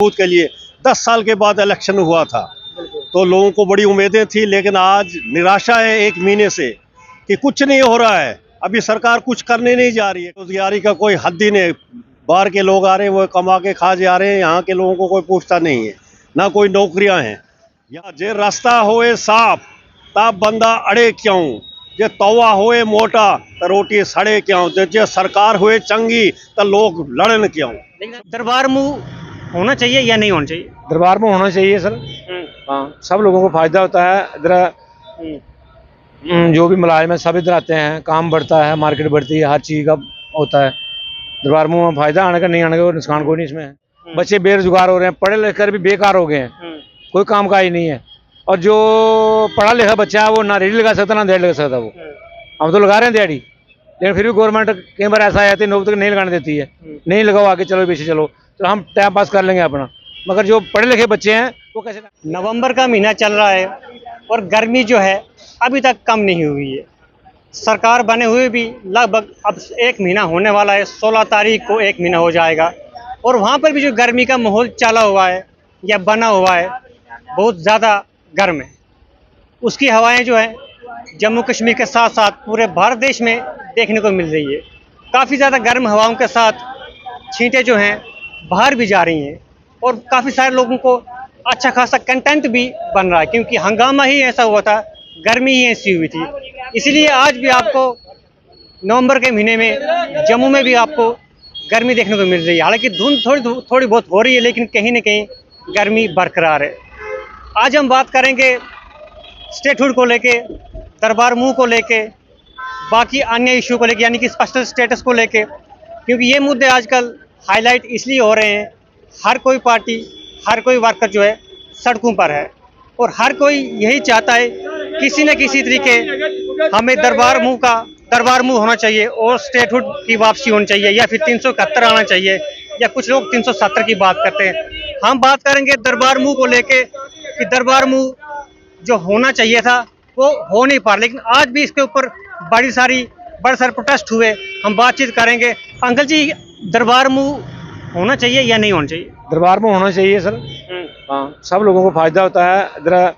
Booth के लिए 10 साल के बाद इलेक्शन हुआ था, तो लोगों को बड़ी उम्मीदें थी, लेकिन आज निराशा है 1 महीने से कि कुछ नहीं हो रहा है। अभी सरकार कुछ करने नहीं जा रही है। रोजगारी का कोई हद ही नहीं। बाहर के लोग आ रहे हैं, वो कमा के खा जा रहे हैं, यहाँ के लोगों को कोई पूछता नहीं है, ना कोई नौकरियां हैं। यहाँ जे रास्ता होए साफ तब बंदा अड़े क्यों, जे तवा होए मोटा तो रोटी सड़े क्यों, जे सरकार हुए चंगी तो लोग लड़न क्यों। दरबार मुंह होना चाहिए या नहीं होना चाहिए? दरबार में होना चाहिए सर। हाँ, सब लोगों को फायदा होता है। इधर जो भी मुलाजिम है सब इधर आते हैं, काम बढ़ता है, मार्केट बढ़ती है, हर चीज़ का होता है। दरबार में फायदा आने का नहीं आने का नुकसान कोई नहीं इसमें है। बच्चे बेरोजगार हो रहे हैं, पढ़े लिख कर भी बेकार हो गए हैं, कोई काम का ही नहीं है। और जो पढ़ा लिखा बच्चा है वो ना रेडी लगा सकता ना दिहाड़ी लगा सकता। वो हम तो लगा रहे हैं दिहाड़ी, लेकिन फिर भी गवर्नमेंट कई बार ऐसा आ जाती है नौकरी नहीं लगाने देती है। नहीं लगाओ, आगे चलो पीछे चलो, तो हम टाइम पास कर लेंगे अपना। मगर जो पढ़े लिखे बच्चे हैं वो कैसे। नवंबर का महीना चल रहा है और गर्मी जो है अभी तक कम नहीं हुई है। सरकार बने हुए भी लगभग अब 1 महीना होने वाला है। 16 तारीख को 1 महीना हो जाएगा और वहाँ पर भी जो गर्मी का माहौल चला हुआ है या बना हुआ है, बहुत ज़्यादा गर्म है। उसकी हवाएं जो है जम्मू कश्मीर के साथ साथ पूरे भारत देश में देखने को मिल रही है। काफ़ी ज़्यादा गर्म हवाओं के साथ छींटें जो हैं बाहर भी जा रही हैं और काफ़ी सारे लोगों को अच्छा खासा कंटेंट भी बन रहा है, क्योंकि हंगामा ही ऐसा हुआ था, गर्मी ही ऐसी हुई थी। इसीलिए आज भी आपको नवंबर के महीने में जम्मू में भी आपको गर्मी देखने को मिल रही है। हालांकि धुंध थोड़ी बहुत हो रही है, लेकिन कहीं ना कहीं गर्मी बरकरार है। आज हम बात करेंगे स्टेटहुड को लेके, दरबार मुंह को लेके, बाकी अन्य इशू को लेके, यानी कि स्पेशल स्टेटस को लेके, क्योंकि ये मुद्दे आजकल हाईलाइट इसलिए हो रहे हैं। हर कोई पार्टी, हर कोई वर्कर जो है सड़कों पर है और हर कोई यही चाहता है किसी न किसी तरीके हमें दरबार मुंह होना चाहिए और स्टेटहुड की वापसी होनी चाहिए, या फिर 371 आना चाहिए, या कुछ लोग 370 की बात करते हैं। हम बात करेंगे दरबार मुंह को लेके कि दरबार मुंह जो होना चाहिए था वो हो नहीं पा रहा, लेकिन आज भी इसके ऊपर बड़े सारे प्रोटेस्ट हुए। हम बातचीत करेंगे। अंकल जी, दरबार मुंह होना चाहिए या नहीं होना चाहिए? दरबार में होना चाहिए सर। हाँ, सब लोगों को फायदा होता है। इधर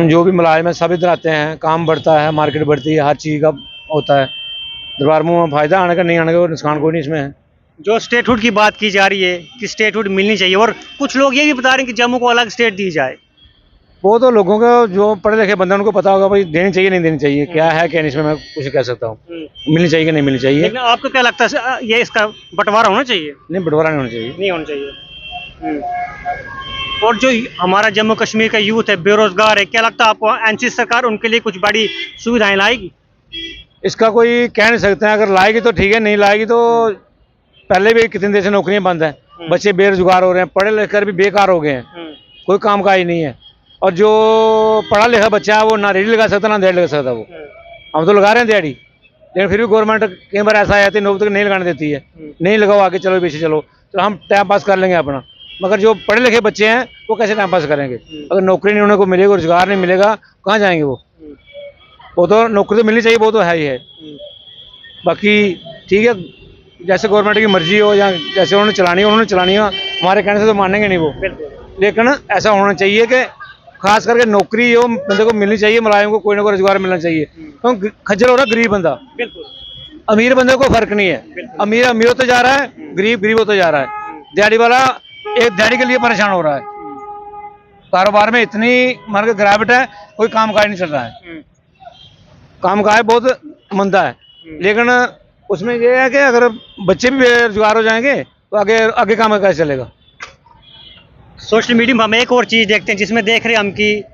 जो भी मुलाजिम है सब इधर आते हैं, काम बढ़ता है, मार्केट बढ़ती है, हर चीज़ का होता है। दरबार में फायदा आने का नहीं आने का नुकसान कोई नहीं इसमें है। जो स्टेटहुड की बात की जा रही है कि स्टेटहुड मिलनी चाहिए, और कुछ लोग ये भी बता रहे हैं कि जम्मू को अलग स्टेट दी जाए। वो तो लोगों को, जो पढ़े लिखे बंदे उनको पता होगा भाई देनी चाहिए नहीं देनी चाहिए, क्या है क्या नहीं, इसमें मैं कुछ कह सकता हूँ। मिलनी चाहिए कि नहीं मिलनी चाहिए। लेकिन आपको क्या लगता है ये इसका बंटवारा होना चाहिए? नहीं, बंटवारा नहीं होना चाहिए। नहीं होना चाहिए। और जो हमारा जम्मू कश्मीर का यूथ है, बेरोजगार है, क्या लगता है आपको एनसी सरकार उनके लिए कुछ बड़ी सुविधाएं लाएगी? इसका कोई कह नहीं सकते हैं। अगर लाएगी तो ठीक है, नहीं लाएगी तो पहले भी कितने देर से नौकरियां बंद हैं, बच्चे बेरोजगार हो रहे हैं, पढ़े लिख कर भी बेकार हो गए हैं, कोई काम का ही नहीं है। और जो पढ़ा लिखा बच्चा है वो ना रेडी लगा सकता ना दिहाड़ी लगा सकता। वो हम तो लगा रहे हैं दिहाड़ी, लेकिन फिर भी गवर्नमेंट कई बार ऐसा आ जाती है नौकरी नहीं लगाने देती है। नहीं लगाओ, आगे चलो पीछे चलो, तो हम टाइम पास कर लेंगे अपना। मगर जो पढ़े लिखे बच्चे हैं वो कैसे टाइम पास करेंगे? अगर नौकरी नहीं उन्हें को मिलेगी, रोजगार नहीं मिलेगा, कहाँ जाएंगे वो तो नौकरी तो मिलनी चाहिए, वो तो है ही है। बाकी ठीक है, जैसे गवर्नमेंट की मर्जी हो या जैसे उन्होंने चलानी हो उन्होंने चलानी हो, हमारे कहने से तो मानेंगे नहीं वो। लेकिन ऐसा होना चाहिए कि खास करके नौकरी हो बंदे को मिलनी चाहिए, मुलाजिम को कोई ना कोई रोजगार मिलना चाहिए। क्योंकि खज्जल हो रहा है गरीब बंदा, अमीर बंदे को फर्क नहीं है। अमीर अमीर होते जा रहा है, गरीब गरीब होते जा रहा है। दिहाड़ी वाला एक दिहाड़ी के लिए परेशान हो रहा है। कारोबार में इतनी मार के गिरावट है, कोई काम काज नहीं चल रहा है, काम काज बहुत मंदा है। लेकिन उसमें यह है कि अगर बच्चे भी बेरोजगार हो जाएंगे तो आगे आगे काम कैसे चलेगा? सोशल मीडिया में हम एक और चीज़ देखते हैं जिसमें देख रहे हैं हम कि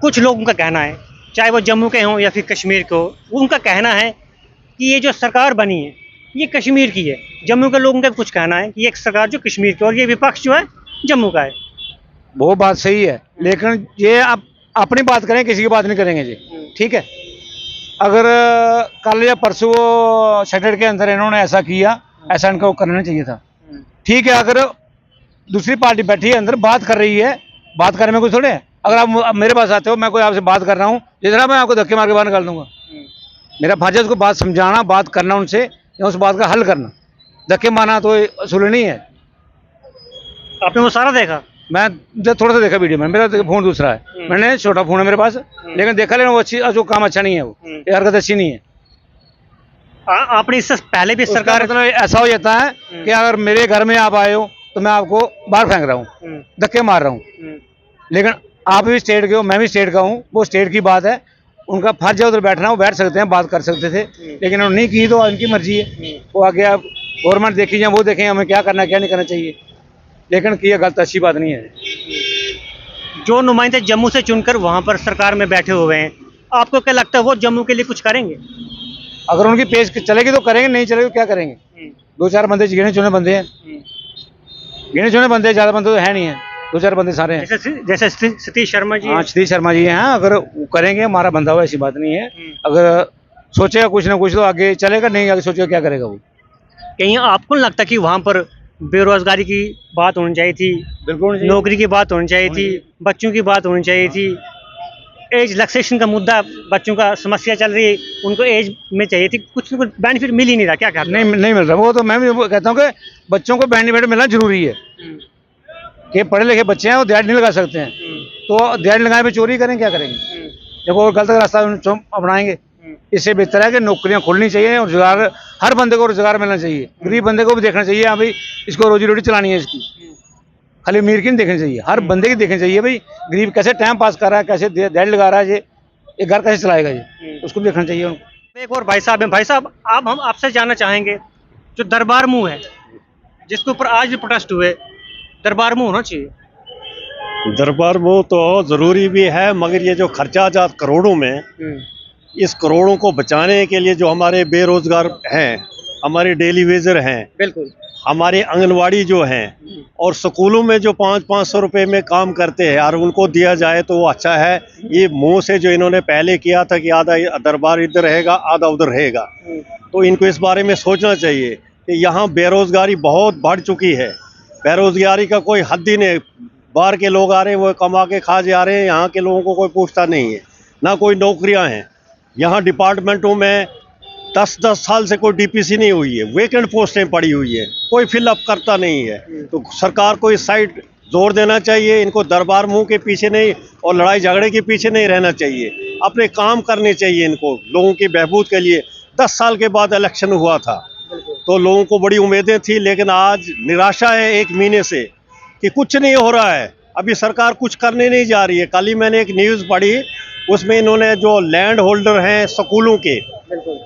कुछ लोगों का कहना है, चाहे वो जम्मू के हों या फिर कश्मीर के हो, उनका कहना है कि ये जो सरकार बनी है ये कश्मीर की है। जम्मू के लोगों का कुछ कहना है कि ये सरकार जो कश्मीर की, और ये विपक्ष जो है जम्मू का है। वो बात सही है, लेकिन ये आप अपनी बात करें, किसी की बात नहीं करेंगे जी। ठीक है, अगर कल या परसों सैटरडे के अंदर इन्होंने ऐसा किया, ऐसा इनको करना चाहिए था। ठीक है, अगर दूसरी पार्टी बैठी है अंदर बात कर रही है, बात करने में कुछ थोड़े है। अगर आप मेरे पास आते हो, मैं कोई आपसे बात कर रहा हूँ, जिस तरह मैं आपको धक्के मार के बाहर निकाल दूंगा। मेरा फर्ज है उसको बात समझाना, बात करना उनसे, या उस बात का हल करना। धक्के मारना तो असूल नहीं है। आपने वो सारा देखा? मैं जब थोड़ा सा देखा वीडियो में, मेरा फोन दूसरा है, मैंने छोटा फोन है मेरे पास, लेकिन देखा, लेकिन वो अच्छी, जो काम अच्छा नहीं है, वो ये हरकत अच्छी नहीं है। आपने इससे पहले भी उसका सरकार मतलब ऐसा हो जाता है कि अगर मेरे घर में आप आए हो तो मैं आपको बाहर फेंक रहा हूँ, धक्के मार रहा हूँ, लेकिन आप भी स्टेट के हो, मैं भी स्टेट का हूँ, वो स्टेट की बात है, उनका फर्ज है उधर बैठना, वो बैठ सकते हैं, बात कर सकते थे, लेकिन उन्होंने नहीं की, तो उनकी मर्जी है, वो आगे आप गवर्नमेंट देखी जाए, वो देखें हमें क्या करना क्या नहीं करना चाहिए, लेकिन की गलत अच्छी बात नहीं है। जो नुमाइंदे जम्मू से चुनकर वहां पर सरकार में बैठे हुए हैं, आपको क्या लगता है वो जम्मू के लिए कुछ करेंगे? अगर उनकी पेश चलेगी तो करेंगे, नहीं चलेगी तो क्या करेंगे? 2-4 बंदे गिने चुने बंदे हैं, गिने चुने बंदे, ज्यादा बंदे तो है नहीं है, 2-4 बंदे सारे हैं। जैसे सतीश शर्मा जी, हाँ सतीश शर्मा जी हैं, अगर वो करेंगे हमारा बंदा हुआ, ऐसी बात नहीं है, अगर सोचेगा कुछ ना कुछ तो आगे चलेगा, नहीं आगे सोचेगा क्या करेगा वो। कहीं आपको नहीं लगता कि वहां पर बेरोजगारी की बात होनी चाहिए थी, बिल्कुल नौकरी की बात होनी चाहिए थी, बच्चों की बात होनी चाहिए थी, एज रिलैक्सेशन का मुद्दा, बच्चों का समस्या चल रही है, उनको एज में चाहिए थी, कुछ ना कुछ बेनिफिट मिल ही नहीं रहा, क्या कहते नहीं नहीं मिल रहा, वो तो मैं भी कहता हूँ कि बच्चों को बेनिफिट मिलना जरूरी है, कि पढ़े लिखे बच्चे हैं वो दिहाड़ी नहीं लगा सकते हैं, तो दिहाड़ी लगाए पे चोरी करें, क्या करेंगे जब वो गलत रास्ता अपनाएंगे। इससे बेहतर है कि नौकरियां खुलनी चाहिए और रोजगार, हर बंदे को रोजगार मिलना चाहिए, गरीब बंदे को भी देखना चाहिए, हाँ भाई इसको रोजी रोटी चलानी है इसकी, खाली अमीर की नहीं देखनी चाहिए, हर बंदे की देखनी चाहिए, भाई गरीब कैसे टाइम पास कर रहा है, कैसे दिहाड़ी लगा रहा है, ये घर कैसे चलाएगा, ये उसको देखना चाहिए उनको। एक और भाई साहब हैं, भाई साहब आप, हम आपसे जानना चाहेंगे, जो दरबार मुंह है जिसके ऊपर आज भी प्रोटेस्ट हुए, दरबार मुंह होना चाहिए? दरबार वो तो जरूरी भी है, मगर ये जो खर्चा जात करोड़ों में, इस करोड़ों को बचाने के लिए जो हमारे बेरोजगार हैं, हमारे डेली वेजर हैं, बिल्कुल, हमारे आंगनवाड़ी जो हैं और स्कूलों में जो 500-500 रुपए में काम करते हैं, और उनको दिया जाए तो वो अच्छा है। ये मुंह से जो इन्होंने पहले किया था कि आधा दरबार इधर रहेगा आधा उधर रहेगा, तो इनको इस बारे में सोचना चाहिए कि यहाँ बेरोजगारी बहुत बढ़ चुकी है, बेरोजगारी का कोई हद ही नहीं, बाहर के लोग आ रहे हैं वो कमा के खा जा रहे हैं, यहाँ के लोगों को कोई पूछता नहीं है, ना कोई नौकरियाँ हैं, यहाँ डिपार्टमेंटों में 10-10 साल से कोई डीपीसी नहीं हुई है, वेकेंट पोस्टें पड़ी हुई है, कोई फिलअप करता नहीं है, तो सरकार को इस साइड जोर देना चाहिए, इनको दरबार मुंह के पीछे नहीं और लड़ाई झगड़े के पीछे नहीं रहना चाहिए, अपने काम करने चाहिए इनको, लोगों की बहबूद के लिए। 10 साल के बाद इलेक्शन हुआ था तो लोगों को बड़ी उम्मीदें थी, लेकिन आज निराशा है 1 महीने से कि कुछ नहीं हो रहा है, अभी सरकार कुछ करने नहीं जा रही है। कल ही मैंने एक न्यूज़ पढ़ी, उसमें इन्होंने जो लैंड होल्डर हैं स्कूलों के,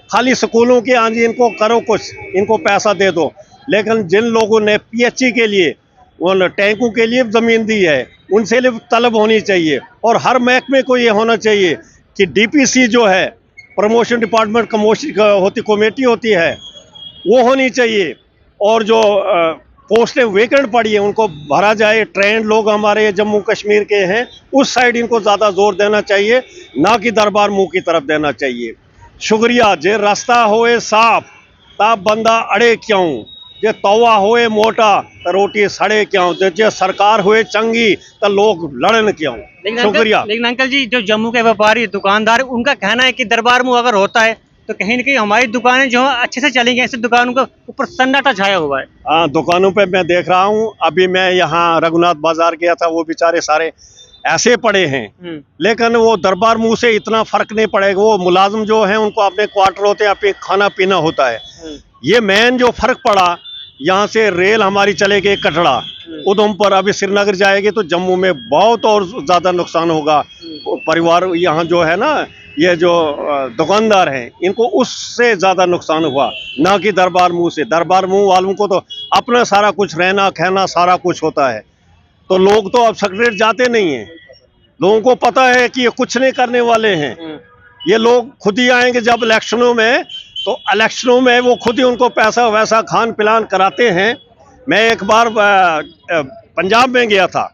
खाली स्कूलों के, हाँ जी इनको करो कुछ, इनको पैसा दे दो, लेकिन जिन लोगों ने पीएचई के लिए, वो टैंकों के लिए ज़मीन दी है, उनसे तलब होनी चाहिए, और हर महकमे को ये होना चाहिए कि डीपीसी जो है, प्रमोशन डिपार्टमेंट कमेटी होती है, वो होनी चाहिए, और जो पोस्टें वेकेंट पड़ी है उनको भरा जाए। ट्रेंड लोग हमारे जम्मू कश्मीर के हैं, उस साइड इनको ज़्यादा जोर देना चाहिए, ना कि दरबार मुंह की तरफ देना चाहिए। शुक्रिया। जे रास्ता होए साफ ता बंदा अड़े क्यों, जे तवा होए मोटा तो रोटी सड़े क्यों, जे सरकार होए चंगी तो लोग लड़न क्यों। शुक्रिया। लेकिन अंकल जी, जो जम्मू के व्यापारी दुकानदार, उनका कहना है कि दरबार मुंह अगर होता है तो कहीं ना कहीं हमारी दुकानें जो है अच्छे से चलेंगी, ऐसे दुकानों के ऊपर सन्नाटा छाया हुआ है। हाँ, दुकानों पे मैं देख रहा हूँ, अभी मैं यहाँ रघुनाथ बाजार गया था, वो बेचारे सारे ऐसे पड़े हैं, लेकिन वो दरबार मुंह से इतना फर्क नहीं पड़ेगा, वो मुलाजिम जो हैं उनको अपने क्वार्टर होते हैं, अपने खाना पीना होता है। ये मेन जो फर्क पड़ा, यहाँ से रेल हमारी चलेगी कटरा उधमपुर, अभी श्रीनगर जाएगी तो जम्मू में बहुत और ज़्यादा नुकसान होगा। परिवार यहाँ जो है ना, ये जो दुकानदार हैं, इनको उससे ज़्यादा नुकसान हुआ, ना कि दरबार मुंह से। दरबार मुंह वालों को तो अपना सारा कुछ रहना खाना सारा कुछ होता है, तो लोग तो अब सेक्रेटरी जाते नहीं हैं, लोगों को पता है कि ये कुछ नहीं करने वाले हैं, ये लोग खुद ही आएंगे जब इलेक्शनों में, तो इलेक्शनों में वो खुद ही उनको पैसा वैसा खान पिलान कराते हैं। मैं एक बार पंजाब में गया था,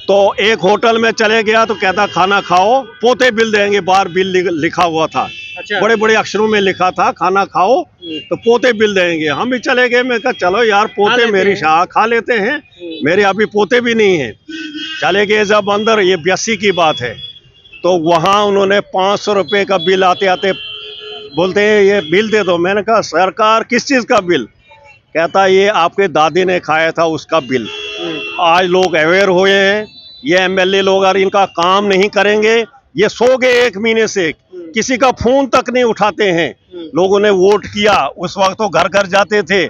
तो एक होटल में चले गया तो कहता खाना खाओ, पोते बिल देंगे, बाहर बिल लिखा हुआ था। अच्छा। बड़े बड़े अक्षरों में लिखा था खाना खाओ तो पोते बिल देंगे। हम भी चले गए, मैं कहा चलो यार पोते मेरी शाह खा लेते हैं, मेरे अभी पोते भी नहीं हैं। चले गए जब अंदर, ये 82 की बात है, तो वहाँ उन्होंने 500 रुपये का बिल आते आते बोलते हैं ये बिल दे दो। मैंने कहा सरकार किस चीज़ का बिल? कहता ये आपके दादी ने खाया था उसका बिल। आज लोग अवेयर हुए हैं। ये एमएलए लोग अगर इनका काम नहीं करेंगे, ये सो गए 1 महीने से, किसी का फोन तक नहीं उठाते हैं। लोगों ने वोट किया, उस वक्त तो घर घर जाते थे,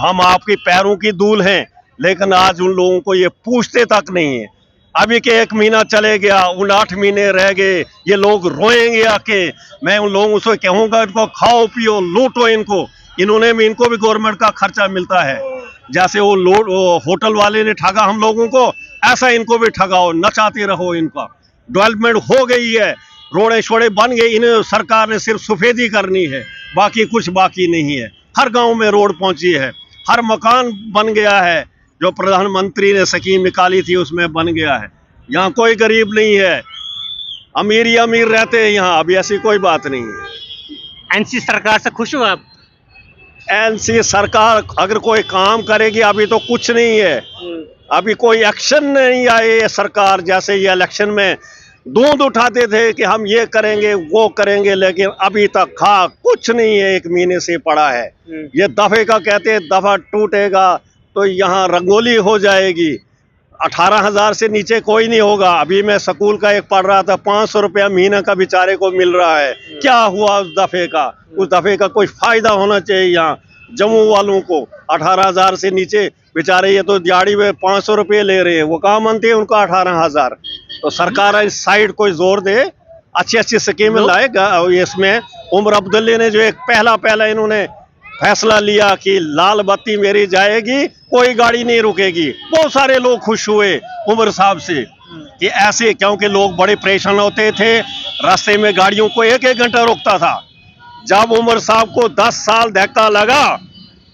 हम आपके पैरों की धूल हैं, लेकिन आज उन लोगों को ये पूछते तक नहीं है। अभी के 1 महीना चले गया, उन 8 महीने रह गए, ये लोग रोएंगे आके। मैं उन लोगों से कहूंगा, इनको खाओ पियो लूटो इनको। इनको भी गवर्नमेंट का खर्चा मिलता है। जैसे वो होटल वाले ने ठगा हम लोगों को, ऐसा इनको भी ठगाओ, नचाते रहो इनका। डेवलपमेंट हो गई है, रोड़े शोड़े बन गए, इन्हें सरकार ने सिर्फ सफेदी करनी है, बाकी कुछ बाकी नहीं है। हर गांव में रोड पहुंची है, हर मकान बन गया है, जो प्रधानमंत्री ने स्कीम निकाली थी उसमें बन गया है। यहाँ कोई गरीब नहीं है, अमीर ही अमीर रहते हैं यहाँ, अभी ऐसी कोई बात नहीं है। एनसी सरकार से खुश हो आप? एनसी सरकार अगर कोई काम करेगी, अभी तो कुछ नहीं है, अभी कोई एक्शन नहीं आए। ये सरकार जैसे ये इलेक्शन में दूध उठाते थे कि हम ये करेंगे वो करेंगे, लेकिन अभी तक कुछ नहीं है, 1 महीने से पड़ा है। ये दफे का कहते हैं, दफा टूटेगा तो यहाँ रंगोली हो जाएगी। 18,000 से नीचे कोई नहीं होगा। अभी मैं स्कूल का एक पढ़ रहा था, 500 रुपया महीना का बेचारे को मिल रहा है। क्या हुआ उस दफे का? उस दफे का कोई फायदा होना चाहिए यहाँ जम्मू वालों को। 18,000 से नीचे बेचारे, ये तो दिहाड़ी में 500 रुपये ले रहे हैं, वो कहाँ मानते हैं उनका 18,000। तो सरकार इस साइड कोई जोर दे, अच्छी अच्छी स्कीमें लाएगा। इसमें उमर अब्दुल्ला ने जो एक पहला इन्होंने फैसला लिया कि लाल बत्ती मेरी जाएगी, कोई गाड़ी नहीं रुकेगी, बहुत सारे लोग खुश हुए उमर साहब से कि ऐसे, क्योंकि लोग बड़े परेशान होते थे, रास्ते में गाड़ियों को 1-1 घंटा रोकता था। जब उमर साहब को 10 साल धक्का लगा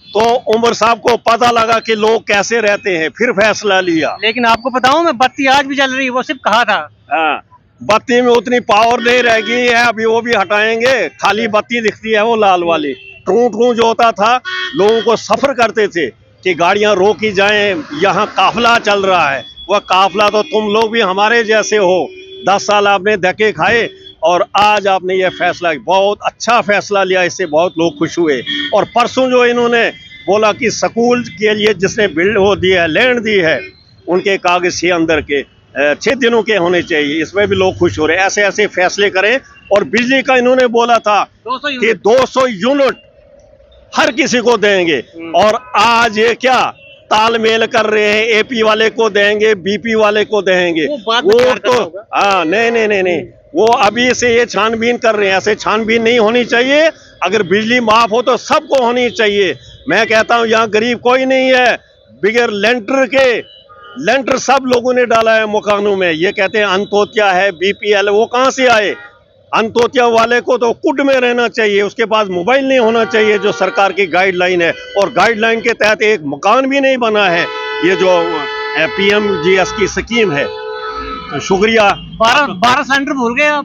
तो उमर साहब को पता लगा कि लोग कैसे रहते हैं, फिर फैसला लिया। लेकिन आपको बताऊं मैं, बत्ती आज भी जल रही है, वो सिर्फ कहा था। हाँ, बत्ती में उतनी पावर नहीं रह गई है, अभी वो भी हटाएंगे, खाली बत्ती दिखती है वो लाल वाली। ट्रू जो होता था, लोगों को सफर करते थे कि गाड़ियां रोकी जाएं, यहाँ काफिला चल रहा है। वह काफिला तो तुम लोग भी हमारे जैसे हो, 10 साल आपने धक्के खाए और आज आपने ये फैसला, बहुत अच्छा फैसला लिया, इससे बहुत लोग खुश हुए। और परसों जो इन्होंने बोला कि स्कूल के लिए जिसने लैंड दी है, उनके कागज के अंदर के 6 दिनों के होने चाहिए, इसमें भी लोग खुश हो रहे हैं। ऐसे ऐसे फैसले करें। और बिजली का इन्होंने बोला था कि 200 यूनिट हर किसी को देंगे, और आज ये क्या तालमेल कर रहे हैं, एपी वाले को देंगे, बीपी वाले को देंगे। वो तो नहीं, वो अभी से ये छानबीन कर रहे हैं। ऐसे छानबीन नहीं होनी चाहिए। अगर बिजली माफ हो तो सबको होनी चाहिए। मैं कहता हूँ यहाँ गरीब कोई नहीं है, बिगैर लेंटर सब लोगों ने डाला है मकानों में। ये कहते हैं अंत्योदय है, बीपीएल, वो कहाँ से आए? अंत्योदय वाले को तो कुड में रहना चाहिए, उसके पास मोबाइल नहीं होना चाहिए, जो सरकार की गाइडलाइन है। और गाइडलाइन के तहत एक मकान भी नहीं बना है। ये जो PMGS की स्कीम है, तो शुक्रिया। 12 सिलेंडर भूल गए आप?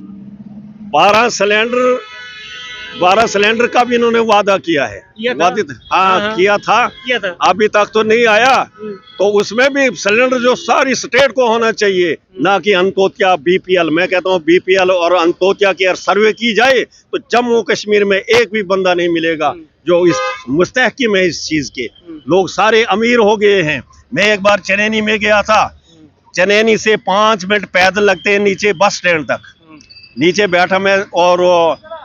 12 सिलेंडर का भी इन्होंने वादा किया है। किया था। अभी तक तो नहीं आया। तो उसमें भी सिलेंडर जो सारी स्टेट को होना चाहिए, ना कि अंत्योदय बीपीएल। मैं कहता हूँ बीपीएल और अंत्योदय की अगर सर्वे की जाए तो जम्मू कश्मीर में एक भी बंदा नहीं मिलेगा जो इस मुस्तहकिम है इस चीज के। लोग सारे अमीर हो गए हैं। मैं एक बार चनैनी में गया था, चनैनी से 5 मिनट पैदल लगते हैं नीचे बस स्टैंड तक। नीचे बैठा मैं, और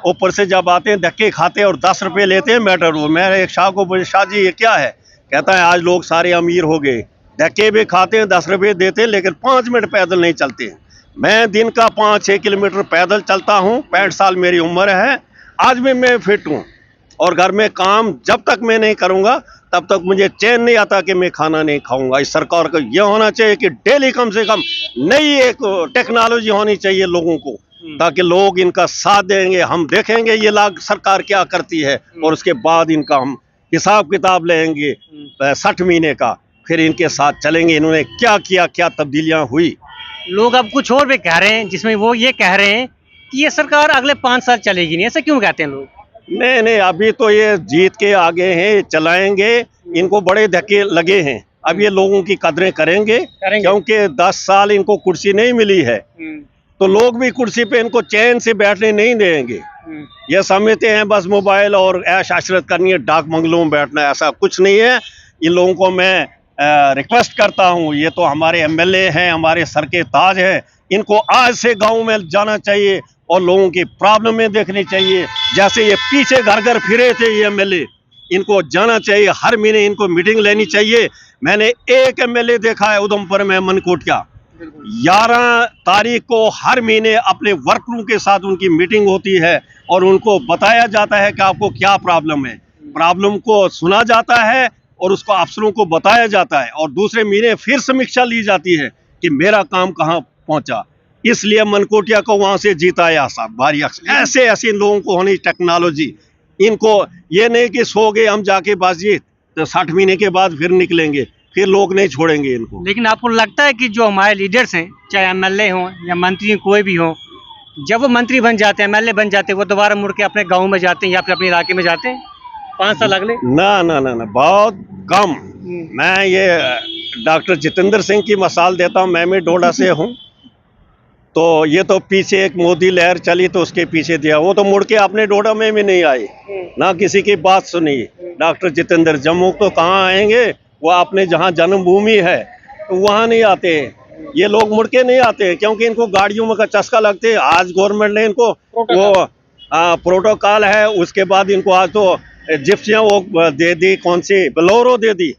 ऊपर से जब आते हैं धक्के खाते हैं और 10 रुपए लेते हैं मेट्रो। मैं एक शाह को बोले, शाह जी ये क्या है? कहता है आज लोग सारे अमीर हो गए, धक्के भी खाते हैं, 10 रुपए देते हैं, लेकिन 5 मिनट पैदल नहीं चलते हैं। मैं दिन का 5-6 किलोमीटर पैदल चलता हूँ, 65 साल मेरी उम्र है, आज भी मैं फिट हूँ। और घर में काम जब तक मैं नहीं करूँगा तब तक मुझे चैन नहीं आता कि मैं खाना नहीं खाऊंगा। इस सरकार को यह होना चाहिए कि डेली कम से कम नई एक टेक्नोलॉजी होनी चाहिए लोगों को, ताकि लोग इनका साथ देंगे। हम देखेंगे ये लाख सरकार क्या करती है, और उसके बाद इनका हम हिसाब किताब लेंगे 60 महीने का, फिर इनके साथ चलेंगे इन्होंने क्या किया, क्या तब्दीलियां हुई। लोग अब कुछ और भी कह रहे हैं, जिसमें वो ये कह रहे हैं कि ये सरकार अगले 5 साल चलेगी नहीं। ऐसा क्यों कहते हैं लोग? नहीं, अभी तो ये जीत के आगे हैं, चलाएंगे। इनको बड़े धक्के लगे हैं, अब ये लोगों की कदरें करेंगे। क्योंकि 10 साल इनको कुर्सी नहीं मिली है, तो लोग भी कुर्सी पे इनको चैन से बैठने नहीं देंगे। ये समझते हैं बस मोबाइल और ऐश आशरत करनी है, डाक बंगलों में बैठना है। ऐसा कुछ नहीं है। इन लोगों को मैं रिक्वेस्ट करता हूँ, ये तो हमारे एमएलए हैं, हमारे सर के ताज हैं, इनको आज से गांव में जाना चाहिए और लोगों की प्रॉब्लमें देखनी चाहिए। जैसे ये पीछे घर घर फिरे थे ये एमएलए, इनको जाना चाहिए, हर महीने इनको मीटिंग लेनी चाहिए। मैंने एक एमएलए देखा है उधमपुर में, मनकोटिया, 11 तारीख को हर महीने अपने वर्करों के साथ उनकी मीटिंग होती है और उनको बताया जाता है कि आपको क्या प्रॉब्लम है, प्रॉब्लम को सुना जाता है और उसको अफसरों को बताया जाता है और दूसरे महीने फिर समीक्षा ली जाती है कि मेरा काम कहाँ पहुंचा। इसलिए मनकोटिया को वहां से जीताया साहब भारी अक्सर। ऐसे ऐसे लोगों को होनी टेक्नोलॉजी, इनको ये नहीं कि सो गए हम जाके बाजी तो 60 महीने के बाद फिर निकलेंगे, फिर लोग नहीं छोड़ेंगे इनको। लेकिन आपको लगता है कि जो हमारे लीडर्स हैं, चाहे एमएलए हों या मंत्री कोई भी हो, जब वो मंत्री बन जाते हैं, एमएलए बन जाते हैं, वो दोबारा मुड़ के अपने गांव में जाते हैं या फिर अपने इलाके में जाते हैं 5 साल अगले? ना ना ना ना, बहुत कम। मैं ये डॉक्टर जितेंद्र सिंह की मिसाल देता हूँ, मैं भी डोडा से हूँ, तो ये तो पीछे एक मोदी लहर चली तो उसके पीछे दिया, वो तो मुड़ के अपने डोडा में भी नहीं आए, ना किसी की बात सुनी। डॉक्टर जितेंद्र जम्मू तो कहाँ आएंगे, वो अपने जहाँ जन्मभूमि है तो वहाँ नहीं आते। ये लोग मुड़ के नहीं आते क्योंकि इनको गाड़ियों में का चस्का लगते। आज गवर्नमेंट ने इनको वो प्रोटोकॉल है, उसके बाद इनको आज तो जिप्सियाँ वो दे दी, कौन सी बोलेरो दे दी,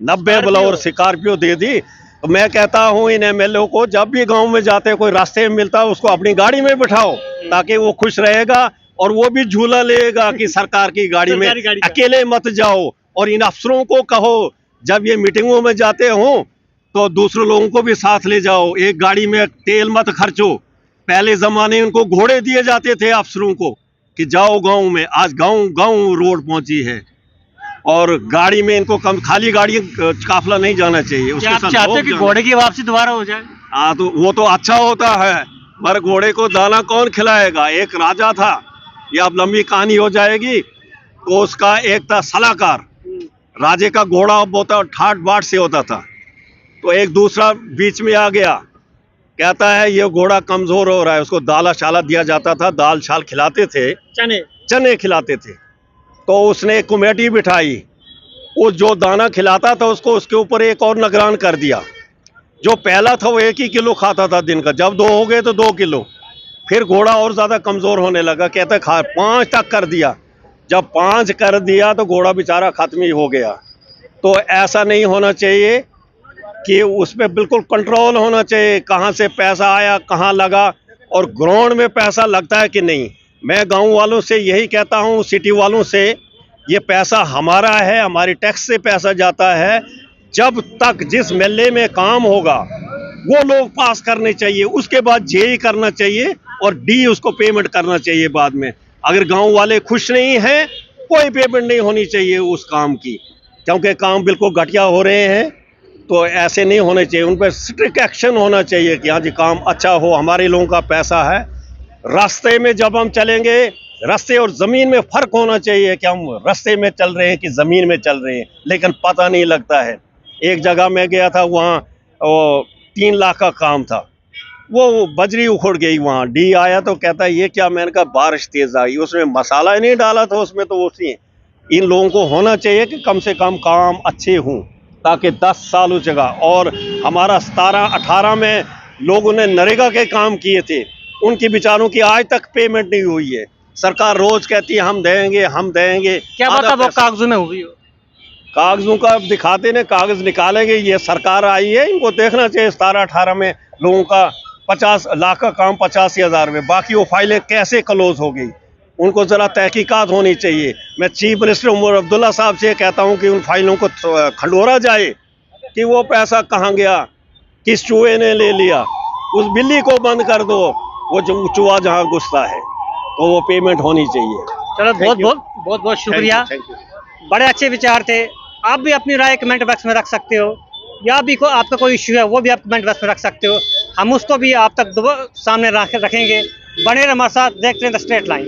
90 बोलेरो स्कॉर्पियो दे दी। तो मैं कहता हूँ इन एमएलए को, जब भी गांव में जाते कोई रास्ते में मिलता है उसको अपनी गाड़ी में बिठाओ ताकि वो खुश रहेगा और वो भी झूला लेगा कि सरकार की गाड़ी में अकेले मत जाओ। और इन अफसरों को कहो जब ये मीटिंगों में जाते हो तो दूसरे लोगों को भी साथ ले जाओ, एक गाड़ी में तेल मत खर्चो। पहले जमाने में उनको घोड़े दिए जाते थे अफसरों को कि जाओ गांव में, आज गांव गांव रोड पहुंची है और गाड़ी में इनको कम, खाली गाड़ी काफिला नहीं जाना चाहिए। क्या आप चाहते हो कि घोड़े की वापसी दोबारा हो जाए? हाँ, तो वो तो अच्छा होता है, पर घोड़े को दाना कौन खिलाएगा? एक राजा था, ये अब लंबी कहानी हो जाएगी। तो उसका एक था सलाहकार, राजे का घोड़ा बहुत ठाट बाट से होता था। तो एक दूसरा बीच में आ गया, कहता है ये घोड़ा कमजोर हो रहा है, उसको दाला शाला दिया जाता था, दाल शाल खिलाते थे, चने खिलाते थे। तो उसने एक कमेटी बिठाई, वो जो दाना खिलाता था उसको उसके ऊपर एक और निगरान कर दिया। जो पहला था वो 1 ही किलो खाता था दिन का, जब 2 हो गए तो 2 किलो, फिर घोड़ा और ज्यादा कमजोर होने लगा, कहते 5 तक कर दिया। जब 5 कर दिया तो घोड़ा बेचारा खत्म ही हो गया। तो ऐसा नहीं होना चाहिए कि उसमें बिल्कुल कंट्रोल होना चाहिए, कहाँ से पैसा आया कहाँ लगा और ग्राउंड में पैसा लगता है कि नहीं। मैं गांव वालों से यही कहता हूँ, सिटी वालों से, ये पैसा हमारा है, हमारी टैक्स से पैसा जाता है। जब तक जिस मेले में काम होगा वो लोग पास करने चाहिए, उसके बाद जेई करना चाहिए और डी उसको पेमेंट करना चाहिए बाद में। अगर गांव वाले खुश नहीं हैं, कोई पेमेंट नहीं होनी चाहिए उस काम की, क्योंकि काम बिल्कुल घटिया हो रहे हैं। तो ऐसे नहीं होने चाहिए, उन पर स्ट्रिक्ट एक्शन होना चाहिए कि हाँ जी काम अच्छा हो, हमारे लोगों का पैसा है। रास्ते में जब हम चलेंगे, रास्ते और ज़मीन में फ़र्क होना चाहिए कि हम रास्ते में चल रहे हैं कि ज़मीन में चल रहे हैं, लेकिन पता नहीं लगता है। एक जगह मैं गया था, वहाँ 3 लाख का काम था, वो बजरी उखड़ गई। वहाँ डी आया तो कहता है ये क्या? मैंने कहा बारिश तेज़ आई, उसमें मसाला ही नहीं डाला था उसमें, तो उसी इन लोगों को होना चाहिए कि कम से कम काम अच्छे हों ताकि 10 साल हो जगह। और हमारा 17-18 में लोगों ने नरेगा के काम किए थे, उनकी बेचारों की आज तक पेमेंट नहीं हुई है। सरकार रोज कहती है हम देंगे हम देंगे, क्या पता वो कागजों में हुई हो? कागजों का दिखाते ने, कागज निकालेंगे। ये सरकार आई है, इनको देखना चाहिए 17-18 में लोगों का 50 लाख का काम 85,000 में, बाकी वो फाइलें कैसे क्लोज हो गई, उनको ज़रा तहकीकात होनी चाहिए। मैं चीफ मिनिस्टर उमर अब्दुल्ला साहब से कहता हूँ कि उन फाइलों को खंडोरा जाए कि वो पैसा कहाँ गया, किस चूहे ने ले लिया, उस बिल्ली को बंद कर दो, वो जो चूहा जहाँ घुसता है, तो वो पेमेंट होनी चाहिए। चलो बहुत बहुत शुक्रिया, बड़े अच्छे विचार थे। आप भी अपनी राय कमेंट बॉक्स में रख सकते हो, या भी आपका कोई इश्यू है वो भी आप कमेंट बॉक्स में रख सकते हो, हम उसको भी आप तक सामने रखेंगे। बने रहे हमारे साथ, देखते हैं द स्ट्रेट लाइन।